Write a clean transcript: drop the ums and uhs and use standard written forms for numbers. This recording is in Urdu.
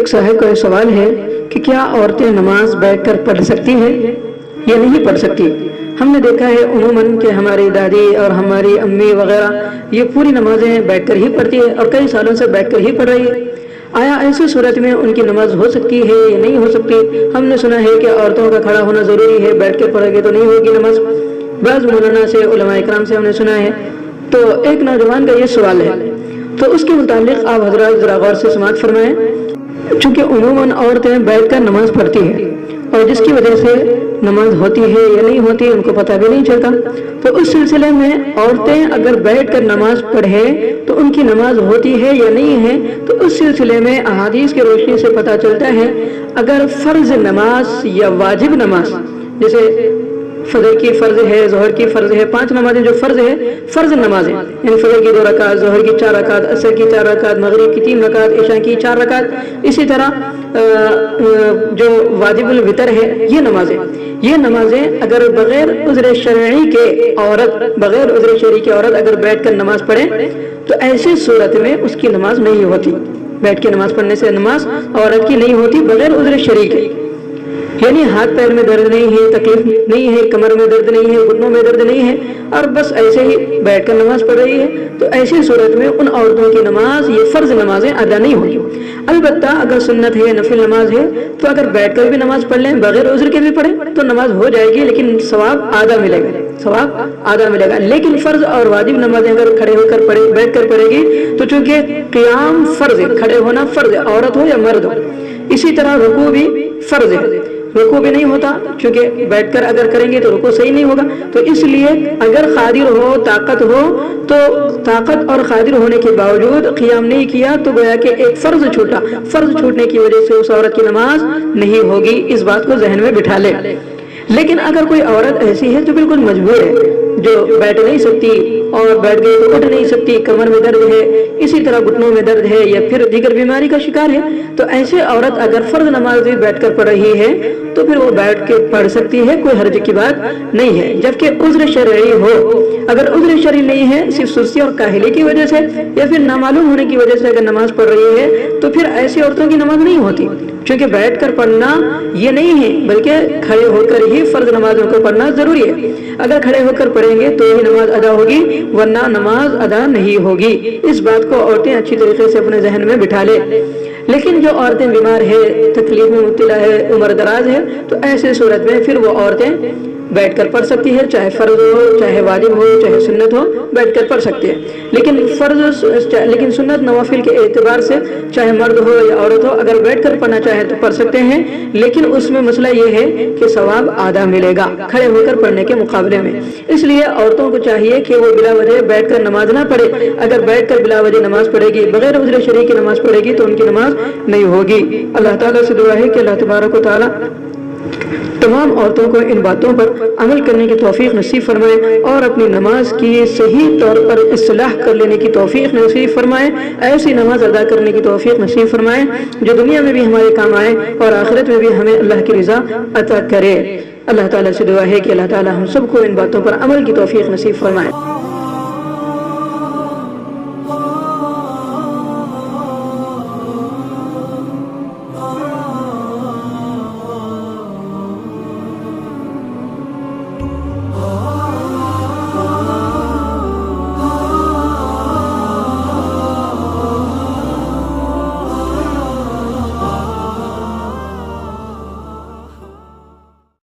ایک صاحب کا سوال ہے کہ کیا عورتیں نماز بیٹھ کر پڑھ سکتی ہیں یا نہیں پڑھ سکتی؟ ہم نے دیکھا ہے عموماً کہ ہماری دادی اور ہماری امی وغیرہ یہ پوری نمازیں بیٹھ کر ہی پڑھتی ہے اور کئی سالوں سے بیٹھ کر ہی پڑھ رہی ہے۔ آیا ایسی صورت میں ان کی نماز ہو سکتی ہے یا نہیں ہو سکتی؟ ہم نے سنا ہے کہ عورتوں کا کھڑا ہونا ضروری ہے، بیٹھ کے پڑھے گے تو نہیں ہوگی نماز۔ بعض مولانا سے، علماء اکرام سے ہم نے سنا ہے۔ تو ایک نوجوان کا یہ سوال ہے، تو اس کے متعلق آپ حضرات ذرا غور سے سماعت فرمائیں۔ چونکہ عموماً عورتیں بیٹھ کر نماز پڑھتی ہیں اور جس کی وجہ سے نماز ہوتی ہے یا نہیں ہوتی ان کو پتہ بھی نہیں چلتا، تو اس سلسلے میں عورتیں اگر بیٹھ کر نماز پڑھے تو ان کی نماز ہوتی ہے یا نہیں ہے، تو اس سلسلے میں احادیث کی روشنی سے پتہ چلتا ہے اگر فرض نماز یا واجب نماز، جیسے فجر کی فرض ہے، ظہر کی فرض ہے، 5 نمازیں جو فرض ہے، فرض نمازیں یعنی فجر کی 2 رکعت، ظہر کی 4 رکعت، عصر کی 4 رکعت، مغرب کی 3 رکعت، عشاء کی 4 رکعت، اسی طرح جو واجب الوتر ہے یہ نمازیں اگر بغیر عذر شرعی کے عورت اگر بیٹھ کر نماز پڑھے تو ایسی صورت میں اس کی نماز نہیں ہوتی۔ بیٹھ کے نماز پڑھنے سے نماز عورت کی نہیں ہوتی بغیر عذر شرعی کے، یعنی ہاتھ پیر میں درد نہیں ہے، تکلیف نہیں ہے، کمر میں درد نہیں ہے، گھٹنوں میں درد نہیں ہے اور بس ایسے ہی بیٹھ کر نماز پڑھ رہی ہے، تو ایسی صورت میں ان عورتوں کی نماز یہ فرض نمازیں ادا نہیں ہوگی۔ البتہ اگر سنت ہے، نفل نماز ہے، تو اگر بیٹھ کر بھی نماز پڑھ لیں، بغیر عذر کے بھی پڑھیں تو نماز ہو جائے گی، لیکن ثواب آدھا ملے گا۔ لیکن فرض اور واجب نمازیں اگر کھڑے ہو کر پڑھے، بیٹھ کر پڑھے گی تو چونکہ قیام فرض ہے، کھڑے ہونا فرض ہے، عورت ہو یا مرد ہو، اسی طرح رکوع بھی فرض ہے، رکوع بھی نہیں ہوتا چونکہ بیٹھ کر اگر کریں گے تو رکوع صحیح نہیں ہوگا، تو اس لیے اگر قادر ہو، طاقت ہو، تو طاقت اور قادر ہونے کے باوجود قیام نہیں کیا تو گویا کہ ایک فرض چھوٹنے کی وجہ سے اس عورت کی نماز نہیں ہوگی، اس بات کو ذہن میں بٹھا لے۔ لیکن اگر کوئی عورت ایسی ہے جو بالکل مجبور ہے، جو بیٹھ نہیں سکتی اور بیٹھ گئی تو اٹھ نہیں سکتی، کمر میں درد ہے، اسی طرح گھٹنوں میں درد ہے یا پھر دیگر بیماری کا شکار ہے، تو ایسے عورت اگر فرض نماز بھی بیٹھ کر پڑھ رہی ہے تو پھر وہ بیٹھ کے پڑھ سکتی ہے، کوئی حرج کی بات نہیں ہے۔ جبکہ عذر شرعی ہو، اگر عذر شرعی نہیں ہے، صرف سستی اور کاہلی کی وجہ سے یا پھر نامعلوم ہونے کی وجہ سے اگر نماز پڑھ رہی ہے تو پھر ایسی عورتوں کی نماز نہیں ہوتی، چونکہ بیٹھ کر پڑھنا یہ نہیں ہے بلکہ کھڑے ہو کر ہی فرض نمازوں کو پڑھنا ضروری ہے۔ اگر کھڑے ہو کر پڑھیں گے تو ہی نماز ادا ہوگی ورنہ نماز ادا نہیں ہوگی۔ اس بات کو عورتیں اچھی طریقے سے اپنے ذہن میں بٹھا لیں۔ لیکن جو عورتیں بیمار ہے، تکلیف میں مبتلا ہے، عمر دراز ہے، تو ایسے صورت میں پھر وہ عورتیں بیٹھ کر پڑھ سکتی ہے، چاہے فرض ہو، چاہے واجب ہو، چاہے سنت ہو، بیٹھ کر پڑھ سکتی ہے۔ لیکن سنت نوافل کے اعتبار سے چاہے مرد ہو یا عورت ہو، اگر بیٹھ کر پڑھنا چاہے تو پڑھ سکتے ہیں، لیکن اس میں مسئلہ یہ ہے کہ ثواب آدھا ملے گا کھڑے ہو کر پڑھنے کے مقابلے میں۔ اس لیے عورتوں کو چاہیے کہ وہ بلا وجہ بیٹھ کر نماز نہ پڑھے۔ اگر بیٹھ کر بلا وجہ نماز پڑھے گی، بغیر عذر شرعی کی نماز پڑھے گی تو ان کی نماز نہیں ہوگی۔ اللہ تعالیٰ سے دعا ہے کہ اللہ تبارک و تعالیٰ تمام عورتوں کو ان باتوں پر عمل کرنے کی توفیق نصیب فرمائے اور اپنی نماز کی صحیح طور پر اصلاح کر لینے کی توفیق نصیب فرمائے، ایسی نماز ادا کرنے کی توفیق نصیب فرمائے جو دنیا میں بھی ہمارے کام آئے اور آخرت میں بھی ہمیں اللہ کی رضا عطا کرے۔ اللہ تعالیٰ سے دعا ہے کہ اللہ تعالیٰ ہم سب کو ان باتوں پر عمل کی توفیق نصیب فرمائے۔